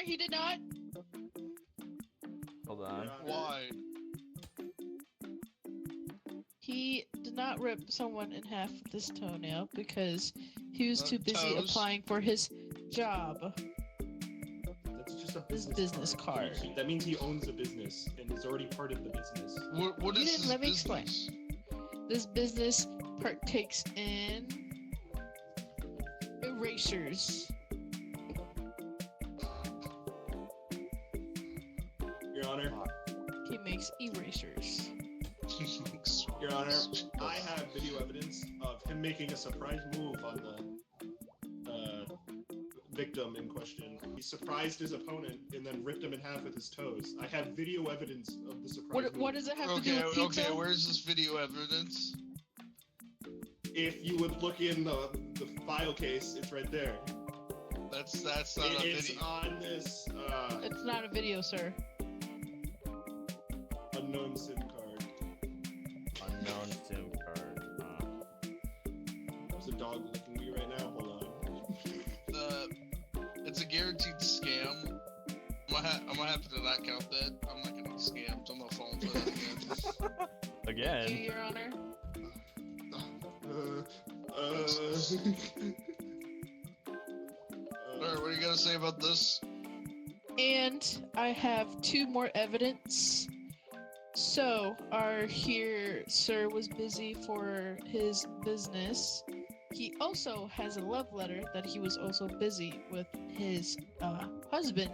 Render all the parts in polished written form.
he did not. Hold on. Why? He did not rip someone in half with his toenail because he was too busy Toes. applying for his job. That's just a His business, business card. That means he owns a business and is already part of the business. What You is didn't his let me explain. business? This business partakes in erasures. Your Honor, He makes erasures. Your Honor, I have video evidence of him making a surprise move on the victim in question. He surprised his opponent and then ripped him in half with his toes. I have video evidence of the surprise move. What does it have to do with pizza? Okay, where's this video evidence? If you would look in the file case, it's right there. That's not a It's video. on this It's not a video, sir. unknown SIM card. Unknown SIM card. There's a dog licking me right now. Hold on. It's a guaranteed scam. I'm gonna have to not count that. I'm not gonna be scammed. I'm not falling for that again. Thank you, Again. Your Honor. Alright, what are you gonna say about this? And I have two more evidence. So, our here sir was busy for his business. He also has a love letter that he was also busy with his husband.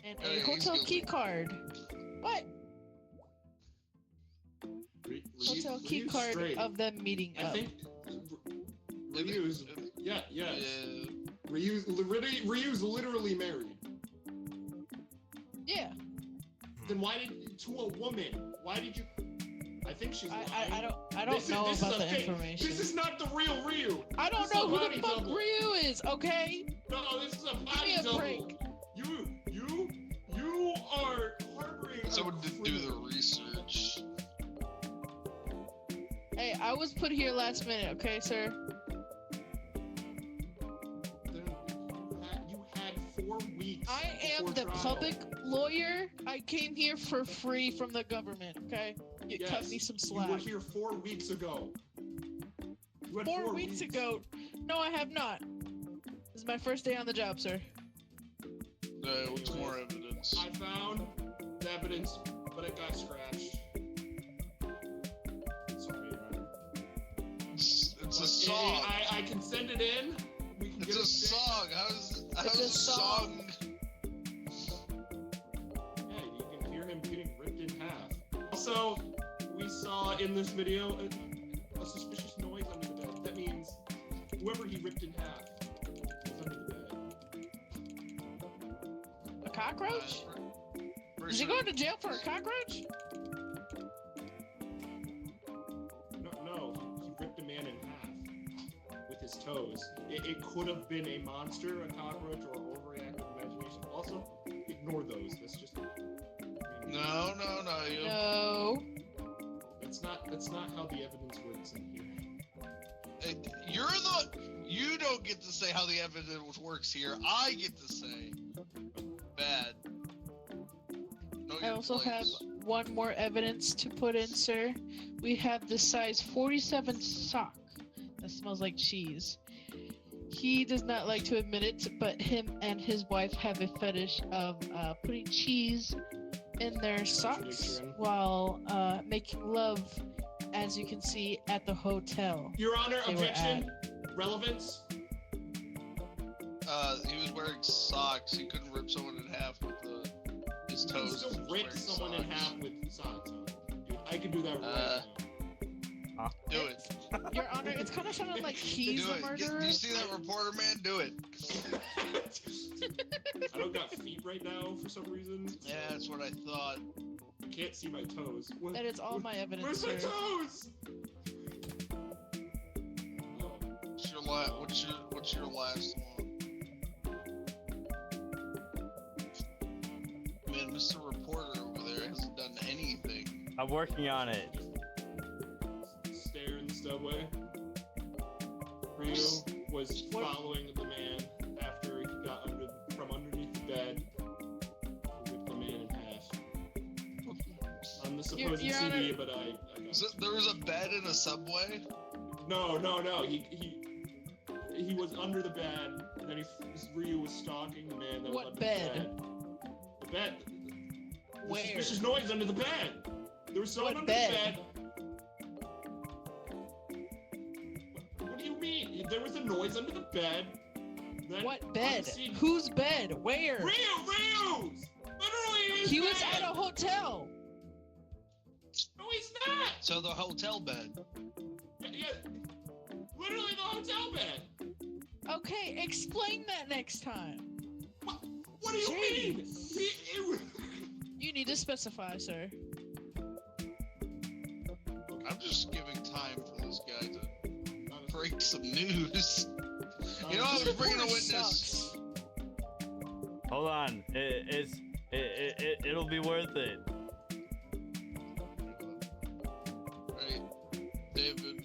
And a Hey, he's hotel guilty. key card. What? Hotel key card of them meeting I up. think Ryu's, yes. Yeah. Ryu's literally married. Yeah. Then why did to a woman? Why did you? I think she's lying. I don't know this about is a the fake. information. This is not the real Ryu. I don't this is know a who body the fuck double. Ryu is, okay? No, this is a Give body me a double. break. You are harboring. Someone did do the research. Hey, I was put here last minute, okay, sir? You had 4 weeks. I am before the trial. public lawyer. I came here for free from the government, okay? You cut me some You were slack. here 4 weeks ago. You had 4 weeks ago. No, I have not. This is my first day on the job, sir. What's more evidence? I found the evidence, but it got scratched. Sorry, Your Honor. It's a But song. I can send it in. We can It's get a it fixed. song. How's It's a a song? Yeah, you can hear him getting ripped in half. Also, we saw in this video a suspicious noise under the bed. That means whoever he ripped in half was under the bed. A cockroach? Pretty Is he sure- going to jail for a cockroach? No, he ripped a man in half with his toes. It could have been a monster, a cockroach, or overreactive imagination. Also, ignore those. That's just. No. No. That's not how the evidence works in here. You don't get to say how the evidence works here. I get to say. Bad. Know I your also have place. one more evidence to put in, sir. We have the size 47 sock that smells like cheese. He does not like to admit it, but him and his wife have a fetish of putting cheese in their socks Contradiction. while making love, as you can see at the hotel. Your Honor, They were objection. Relevance. He was wearing socks. He couldn't rip someone in half with his You can toes. still He was rip wearing someone in socks. half with socks on. Dude, I can do that right now. Do it. Your Honor, it's kind of sounding like he's Do a it. murderer. Do you see that reporter, man? Do it. I don't got feet right now for some reason. Yeah, that's what I thought. I can't see my toes. What- That is all my evidence, Where's my sir. toes? Oh, What's your last one? Man, Mr. Reporter over there hasn't done anything. I'm working on it. stare in the subway. Ryu was following the man after he got under the supposed Your CD, Honor- but I got So there was a bed in a subway. No. He was under the bed, and then Ryu was stalking the man that was What under bed? the bed. The bed. The Where? suspicious noise under the bed. There was someone What under bed? the bed. What do you mean? There was a noise under the bed. Then What on bed? the scene- Whose bed? Where? Ryu's! Literally his He was bed! at a hotel. No, he's not! So the hotel bed. Yeah, literally the hotel bed. Okay, explain that next time. What do you mean? You need to specify, sir. I'm just giving time for this guy to break some news. You know, I was bringing a This witness. sucks. Hold on. It'll be worth it. Right, David,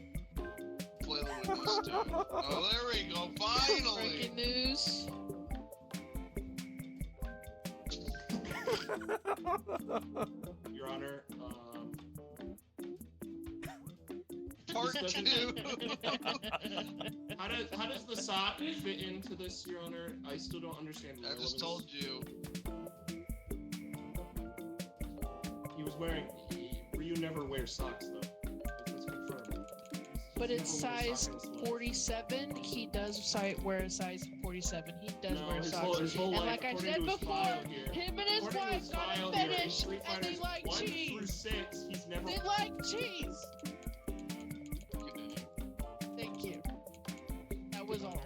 play the witness too. Oh, there we go. Finally. Breaking news. Your Honor, Part This two. how does the sock fit into this, Your Honor? I still don't understand. the I just relevance. told you. He was wearing. Ryu never wears socks though. It's confirmed. But He's it's never worn a size sock in his life. 47. He does wear a size 47. He does No, wear his socks. his whole And life, like I according said to his before, file here, him and his according to wife his got file a here, in fetish, Street and they Fighters like 1 through cheese. 6, he's never. They like cheese. Continue. Thank you. That was all.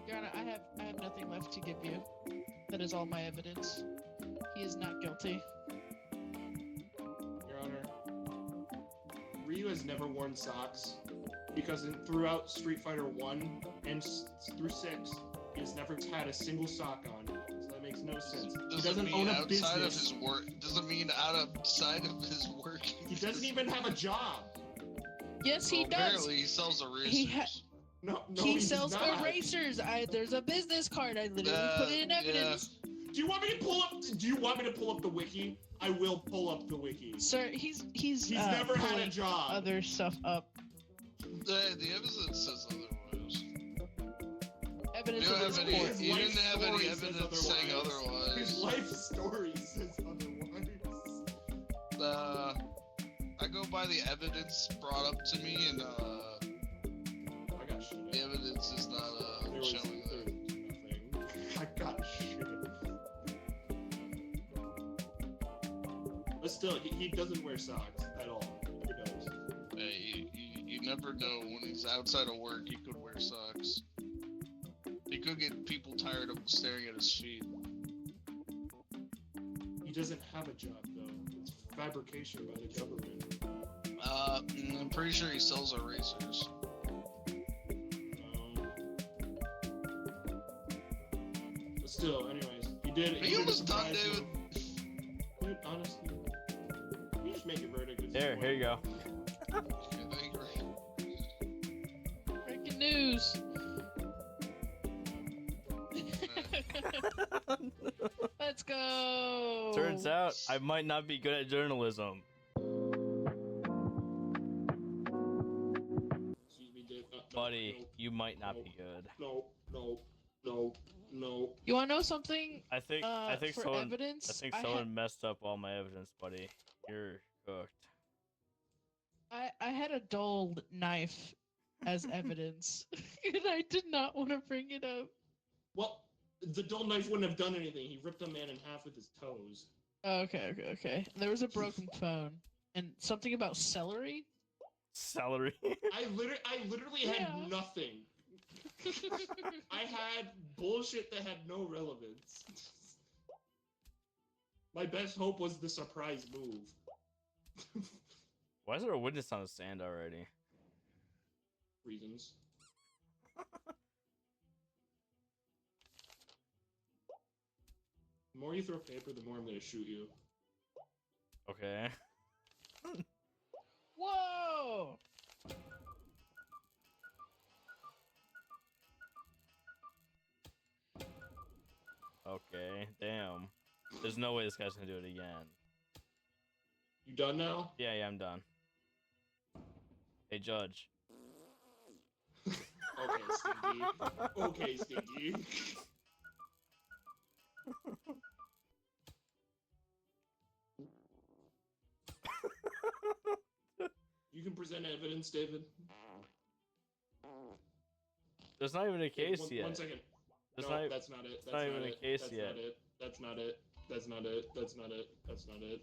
Your Honor, I have nothing left to give you. That is all my evidence. He is not guilty. Your Honor, Ryu has never worn socks because throughout Street Fighter 1 and through 6, he has never had a single sock on. So that makes no sense. He Doesn't doesn't mean own a outside of business. his work. Doesn't mean outside of his work. He doesn't even have a job. Yes, he Well, does. Apparently, he sells erasers. He ha- No, he does sells not. erasers. There's a business card. I literally put it in Yeah. evidence. Do you want me to pull up? Do you want me to pull up the wiki? I will pull up the wiki. Sir, he's Never had a pulling job. other stuff up. The evidence says otherwise. Evidence You of don't his have court. any. You didn't have any His life story evidence says saying otherwise. His otherwise. life story says otherwise. I go by the evidence brought up to me, and I got shit. the evidence is not There was showing that. nothing. I got shit. But still, he doesn't wear socks at all. He does. You never know when he's outside of work. He could wear socks. He could get people tired of staring at his feet. He doesn't have a job though. It's fabrication by the government. I'm pretty sure he sells erasers. But still, anyways, he did. Are he you did a almost done, surprise David? move. Dude, honestly, you just make a verdict. at this Here point. you go. Okay, thank you. Breaking news. Let's go. Turns out I might not be good at journalism. Excuse me, Dave. Buddy, you might not be good. No. You want to know something? I think For someone evidence, I think I someone messed up all my evidence, buddy. You're cooked. I had a dull knife as evidence, and I did not want to bring it up. Well, the dull knife wouldn't have done anything. He ripped a man in half with his toes. Okay. There was a broken phone and something about celery. Celery. I literally had Yeah. nothing. I had bullshit that had no relevance. My best hope was the surprise move. Why is there a witness on the stand already? Reasons. The more you throw paper, the more I'm gonna shoot you. Okay. Whoa! Okay. Damn. There's no way this guy's gonna do it again. You done now? Yeah, I'm done. Hey, Judge. Okay, Stinky. Okay, Stinky. You can present evidence, David. There's not even a case one, yet. 1 second. There's No, not, that's not it. That's not not even a it. case That's yet. not it. That's not it. That's not it. That's not it. That's not it.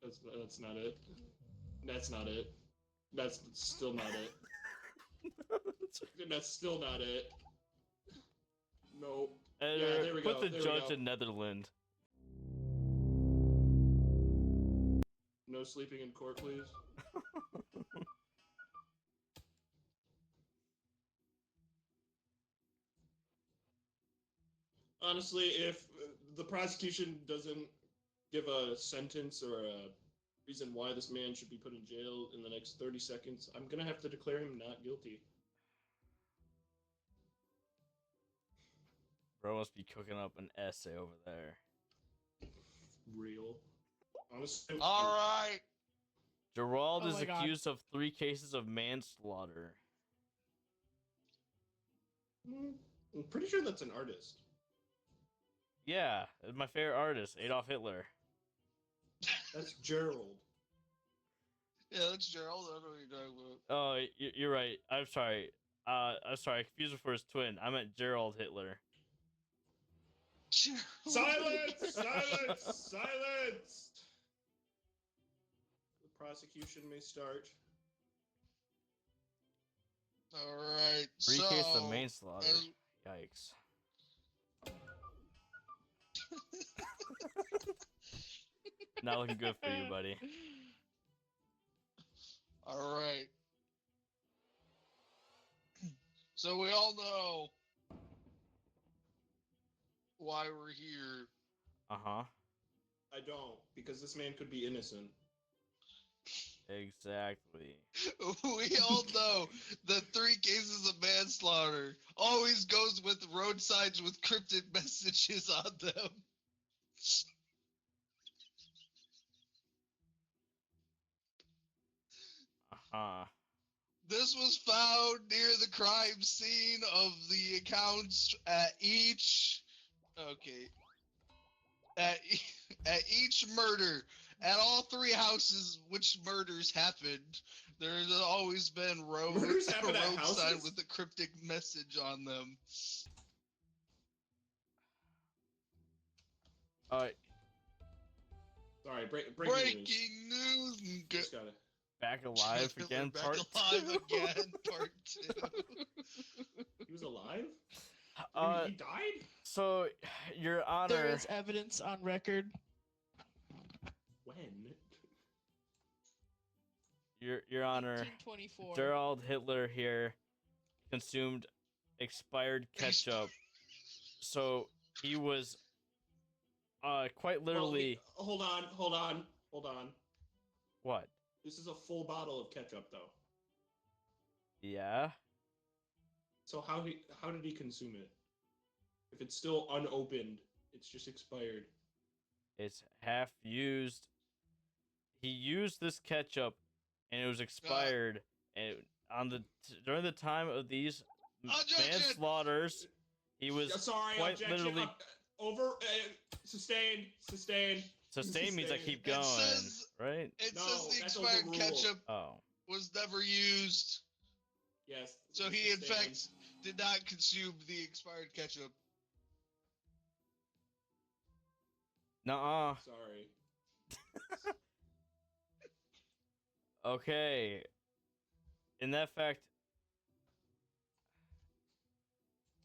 That's not it. That's not it. That's still not it. That's still not it. No. Yeah, there we Put go, the there we judge go. in Netherlands. No sleeping in court, please. Honestly, if the prosecution doesn't give a sentence or a reason why this man should be put in jail in the next 30 seconds, I'm gonna have to declare him not guilty. Bro must be cooking up an essay over there. Real. Honestly. All right. Gerald Oh is my God. accused of 3 cases of manslaughter. I'm pretty sure that's an artist. Yeah, my favorite artist, Adolf Hitler. That's Gerald. Yeah, that's Gerald. I don't know what you're talking about. Oh, you're right. I'm sorry. I confused him for his twin. I meant Gerald Hitler. Silence! Silence! Silence! The prosecution may start. All right. 3 cases of so, manslaughter. as- Yikes. Not looking good for you, buddy. All right. So we all know why we're here. Uh-huh. I don't, because this man could be innocent. Exactly. We all know that 3 cases of manslaughter always goes with road signs with cryptic messages on them. Uh-huh. This was found near the crime scene of the accounts at each. Okay. At each murder, at all 3 houses which murders happened, there's always been Murders a happen at road sign houses? with a cryptic message on them. Alright, Sorry, breaking news. Breaking news! Just gotta. back alive again, Back part alive 2. again, part 2. He was alive? He died? So, Your Honor, There is evidence on record. When? Your Honor, 1924. Gerald Hitler here consumed expired ketchup. So he was quite literally Well, hold on. what? This is a full bottle of ketchup, though. Yeah. So how did he consume it? If it's still unopened, it's just expired. It's half used. He used this ketchup and it was expired and during the time of these Objection! manslaughters, he was Sorry, quite objection. literally Sustained. sustained means I keep It going, says- right? It No, says the that's expired overruled. ketchup Oh. was never used, Yes. so he in sustained. fact did not consume the expired ketchup. Nuh-uh. Sorry. Okay. In that fact,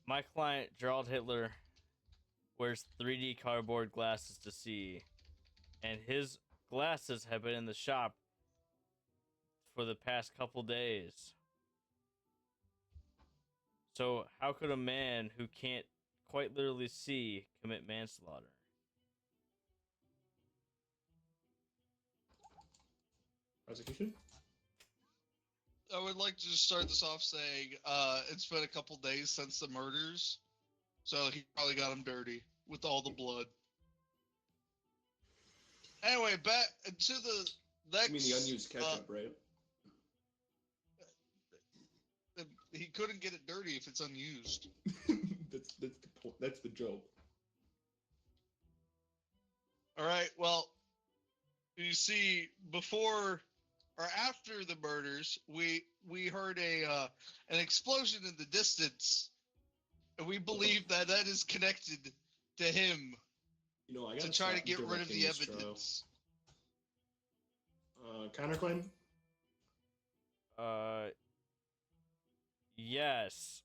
my client, Gerald Hitler, wears 3D cardboard glasses to see, and his glasses have been in the shop for the past couple days. So, how could a man who can't quite literally see commit manslaughter? Prosecution? I would like to just start this off saying, it's been a couple days since the murders, so he probably got him dirty with all the blood. Anyway, back to the next. You mean the unused ketchup, right? He couldn't get it dirty if it's unused. that's the point. That's the joke. All right. Well, you see, before or after the murders, we heard an explosion in the distance, and we believe that is connected to him You know, I to gotta try to stop get rid of directing the this trial. evidence. Counterclaim? Yes.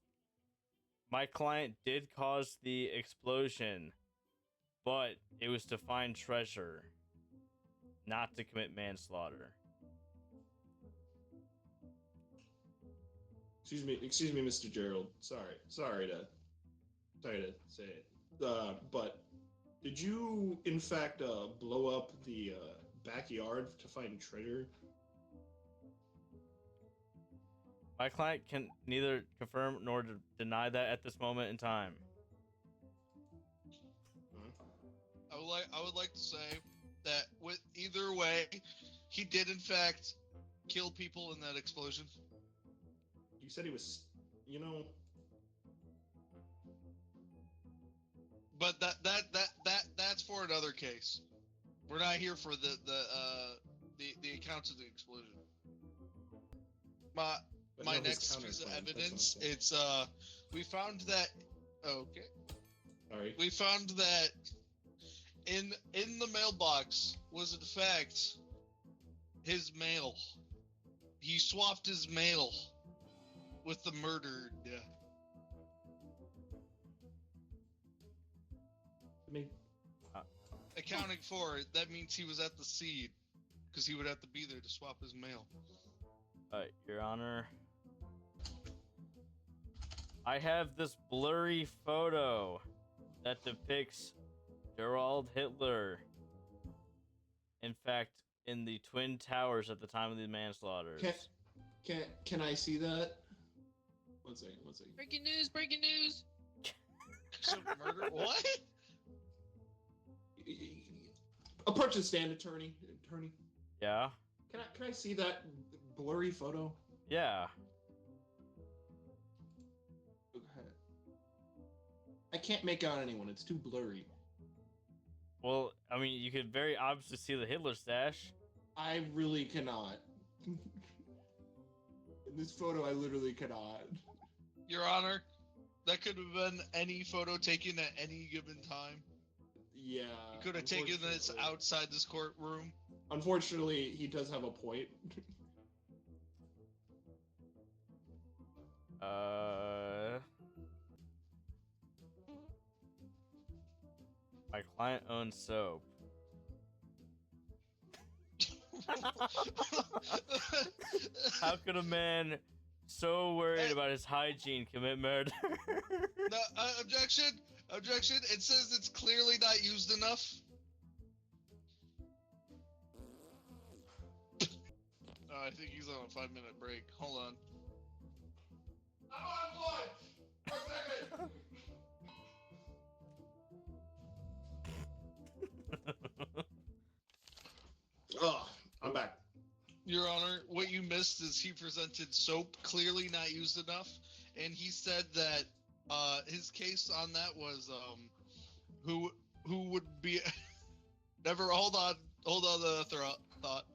My client did cause the explosion, but it was to find treasure, not to commit manslaughter. Excuse me, Mr. Gerald. Sorry to say it. But did you, in fact, blow up the backyard to find treasure? My client can neither confirm nor deny that at this moment in time. I would like to say that with either way, he did in fact kill people in that explosion. You said he was, you know. But that's for another case. We're not here for the accounts of the explosion. My next piece of evidence, it's we found that Sorry. we found that in the mailbox was in fact his mail. He swapped his mail with the murdered. I mean, Accounting for it, that means he was at the scene, because he would have to be there to swap his mail. Your Honor, I have this blurry photo that depicts Gerald Hitler. In fact, in the Twin Towers at the time of the manslaughters. Can I see that? One second. Breaking news! Breaking news! Some murder? What? Approach the stand, attorney. Yeah? Can I see that blurry photo? Yeah. Okay. I can't make out anyone. It's too blurry. Well, I mean, you could very obviously see the Hitler stash. I really cannot. In this photo, I literally cannot. Your Honor, that could have been any photo taken at any given time. Yeah. You could have taken this outside this courtroom. Unfortunately, he does have a point. My client owns soap. How could a man so worried about his hygiene commit murder? No, objection. It says it's clearly not used enough. I think he's on a 5-minute break. Hold on. I'm on lunch. 1 second. Oh, I'm back. Your Honor, what you missed is he presented soap clearly not used enough, and he said that his case on that was who would be never hold on the thought.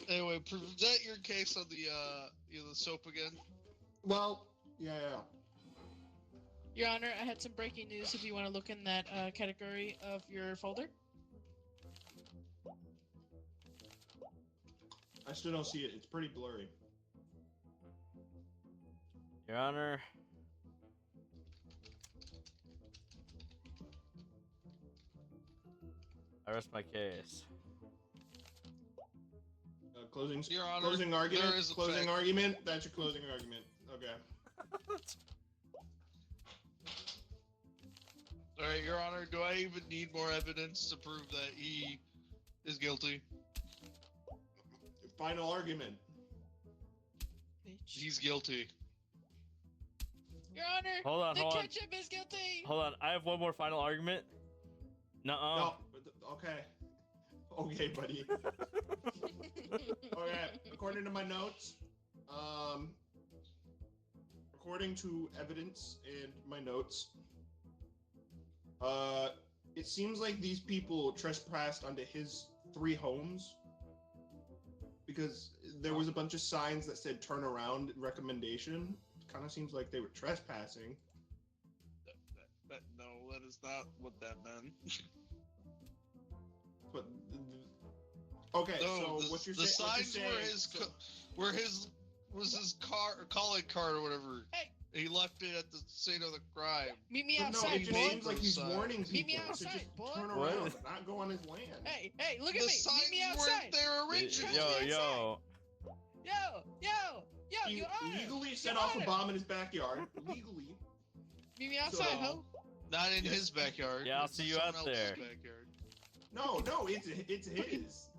Anyway, present your case on the soap again. Well, yeah. Your Honor, I had some breaking news if you want to look in that category of your folder. I still don't see it. It's pretty blurry. Your Honor, I rest my case. Closing. Your Honor, closing argument. there is a Closing fact. argument. That's your closing argument. Okay. All right, Your Honor, do I even need more evidence to prove that he is guilty? Final argument. He's guilty. Your Honor, Hold on, the hold on. ketchup is guilty. Hold on, I have one more final argument. Nuh-uh. No. Okay. Okay, buddy. Okay. According to my notes, according to evidence and my notes, it seems like these people trespassed onto his 3 homes because there was a bunch of signs that said "turn around" recommendation. Kind of seems like they were trespassing. No, that is not what that meant. But okay, No, so the, what you're the saying? signs were his was his car calling card or whatever. Hey. He left it at the scene of the crime. Meet me No, outside, it boy. just seems like he's Outside. warning people Meet me to outside, just boy. turn What? around, not go on his land. Hey, look The at me. signs Meet me weren't outside. there originally. Yo, Meet me yo. Yo, He you are. legally set You off a are. bomb in his backyard. Legally. Meet me outside, So- ho. Not in Yes. his backyard. Yeah, I'll It's see you someone out else's there. Backyard. No, it's his.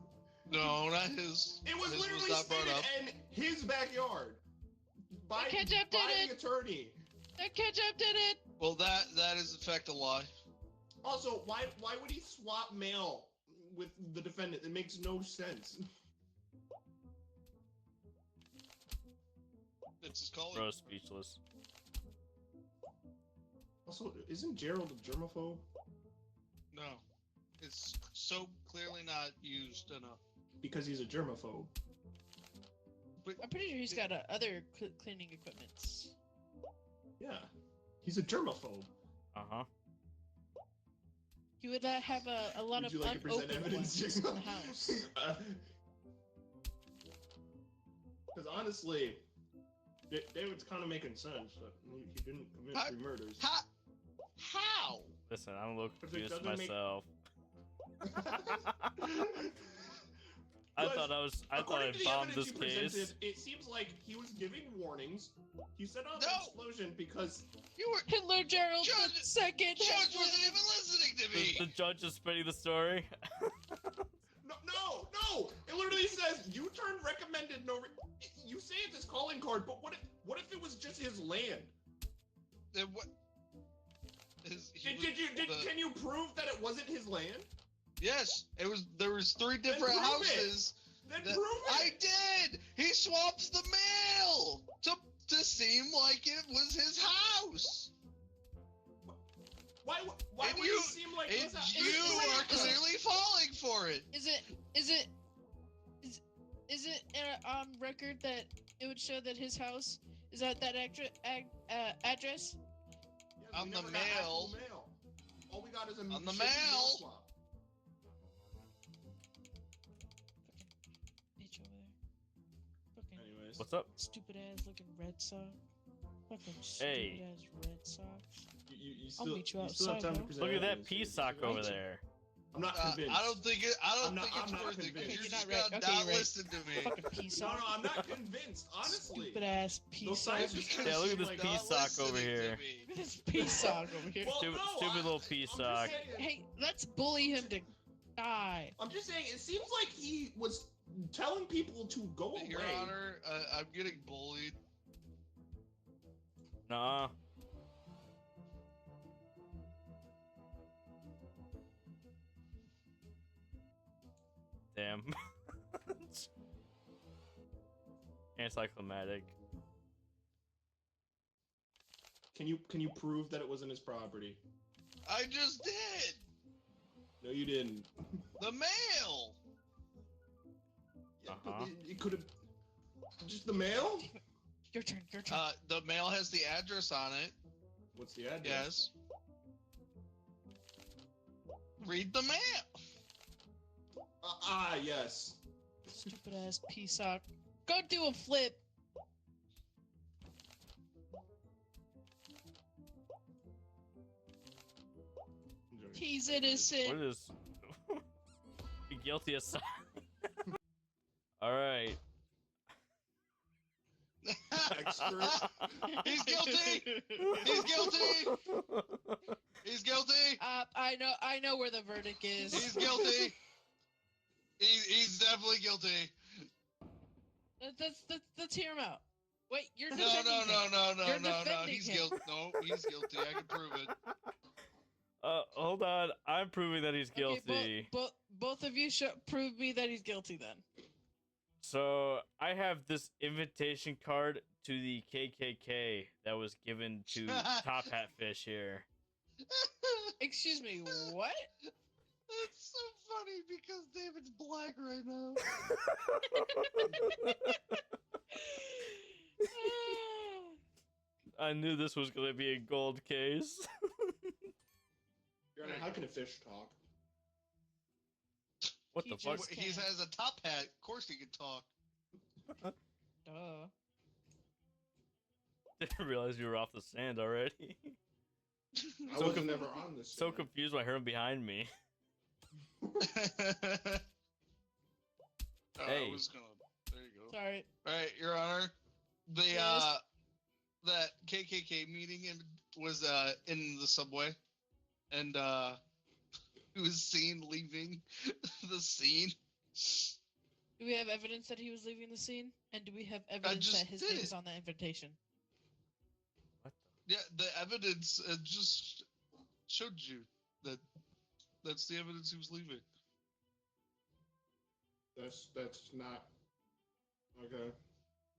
No, not his. It was His literally not brought stated up. in his backyard by Ketchup did it. the attorney. The ketchup did it. Well, that is in fact a lie. Also, why would he swap mail with the defendant? It makes no sense. It's his calling. Bro, speechless. Also, isn't Gerald a germaphobe? No, it's so clearly not used enough. Because he's a germaphobe. I'm pretty sure he's got other cleaning equipments. Yeah, he's a germaphobe. Uh-huh. He would have a lot Would of you like to present unopened evidence, ones in Jason? the house. Because honestly, David's kind of making sense. But he didn't commit I- 3 murders. How? Listen, I'm a little If it confused doesn't make- myself. I Plus, thought I According to the bombed evidence this you case. presented, it seems like he was giving warnings. He set off No! an explosion because You were. Hitler Gerald Judge- the second. Judge wasn't even listening to me. The judge is spinning the story. no. It literally says you turned recommended no. You say it's his calling card, but what if it was just his land? Then what? Can you prove that it wasn't his land? Yes, it was. There was 3 different prove it. houses. Then that- prove I it. did. He swaps the mail to seem like it was his house. Why And would you- it seem like And this? you are clearly falling for it. Is it on record that it would show that his house is at that address? Yeah, On we the never got actual mail. mail. All we got is a On the shitty mail. swap. Bitch over there. Fucking Anyways, What's up? stupid ass looking Red Sox. Fucking Hey. stupid ass Red Sox. you I'll still, meet you still have outside, time to bro. present Look at that evidence. peace sock over there. I'm not convinced. I don't think it. I don't I'm think not- it's I'm not worth it. 'cause convinced. You're You're just not right. gonna Okay, not you're right. listen to me. Fucking piece No, sock. I'm not convinced. Honestly, Stupid ass those piece signs sock. just Because Yeah, look at seem this like- piece not sock over listening to here. me. This piece sock over here. Well, Stupid- no, stupid little I'm piece just sock. saying- Hey, let's bully him to die. I'm just saying, it seems like he was telling people to go away. Your Honor, I'm getting bullied. Nuh-uh. Damn. Anticlimactic. Can you prove that it wasn't his property? I just did. No, you didn't. The mail. Yeah, Uh-huh. but it could have just the mail. Your turn. Your turn. The mail has the address on it. What's the address? Yes. Read the mail. Yes. Stupid ass piece sock. Go do a flip. He's innocent. What is be guilty as Alright. Expert. He's guilty. He's guilty. He's guilty. I know where the verdict is. He's guilty. He's definitely guilty. Let's hear him out. Wait, you're No, defending him. no. You're No, defending he's him. guilty. No, he's guilty. I can prove it. Hold on. I'm proving that he's guilty. Okay, both of you should prove me that he's guilty then. So I have this invitation card to the KKK that was given to Top Hat Fish here. Excuse me, what? That's so funny because David's black right now. I knew this was gonna be a gold case. Your Honor, how can a fish talk? What He the fuck? just- He has a top hat. Of course he can talk. Duh. Didn't realize you were off the sand already. I So was conf- never on this. So stand. confused when I heard him behind me. Hey. I was gonna. There you go. Sorry. All right, Your Honor. The Yes. that KKK meeting was in the subway, and he was seen leaving the scene. Do we have evidence that he was leaving the scene? And do we have evidence just that his did name it. is on the invitation? What the? Yeah, the evidence just showed you that. That's the evidence he was leaving. That's not okay.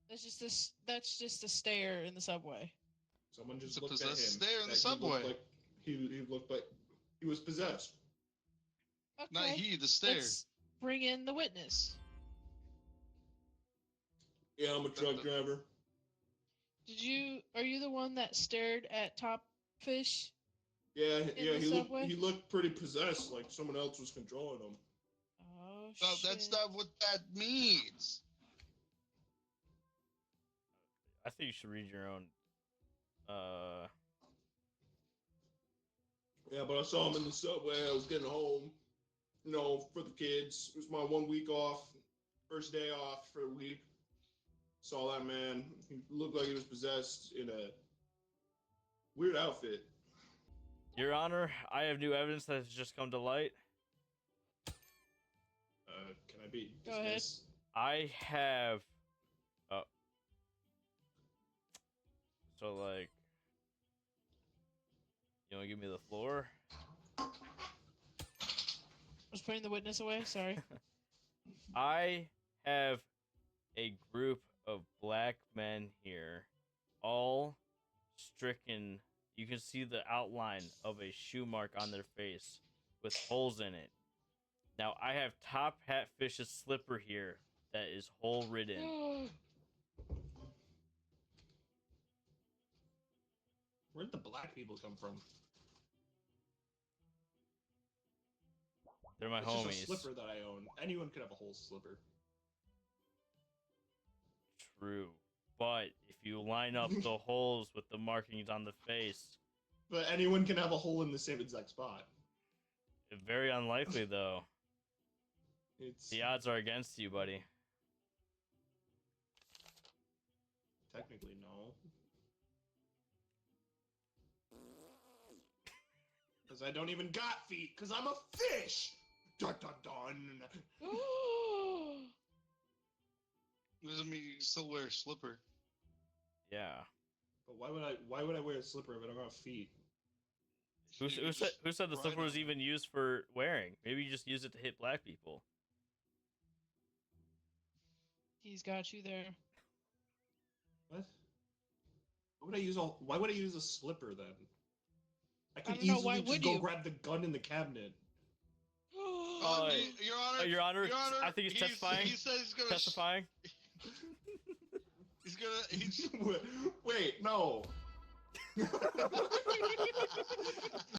That's just a stare in the subway. Someone just It's a looked at him. possessed stare in the that subway. He looked like he was possessed. Okay. Not he, the stare. Let's bring in the witness. Yeah, I'm a truck driver. Are you the one that stared at Top Fish? Yeah, the subway? he looked pretty possessed, like someone else was controlling him. Oh, No, shit. that's not what that means. I think you should read your own. Yeah, but I saw him in the subway. I was getting home, for the kids. It was my 1 week off, first day off for the week. Saw that man. He looked like he was possessed in a weird outfit. Your Honor, I have new evidence that has just come to light. Can I be Go ahead. dismissed? I have. So like, you want to give me the floor? I was putting the witness away. Sorry. I have a group of black men here, all stricken. You can see the outline of a shoe mark on their face with holes in it. Now, I have Top Hat Fish's slipper here that is hole ridden. Where'd the black people come from? They're my It's homies. just a slipper that I own. Anyone could have a whole slipper. True. But if you line up the holes with the markings on the face, But anyone can have a hole in the same exact spot. very unlikely though. It's The odds are against you, buddy. technically no. Because I don't even got feet, because I'm a fish! Dun dun dun! Doesn't mean you can still wear a slipper. Yeah. But why would I wear a slipper if I don't have feet? Who said the slipper was even used for wearing? Maybe you just use it to hit black people. He's got you there. What? Why would I use a slipper then? I could I don't know, easily why just would go you? grab the gun in the cabinet. Your Honor, Your Honor, Your Honor, I think he's testifying. He said he's gonna. Testifying. He's gonna. He's, Wait, no.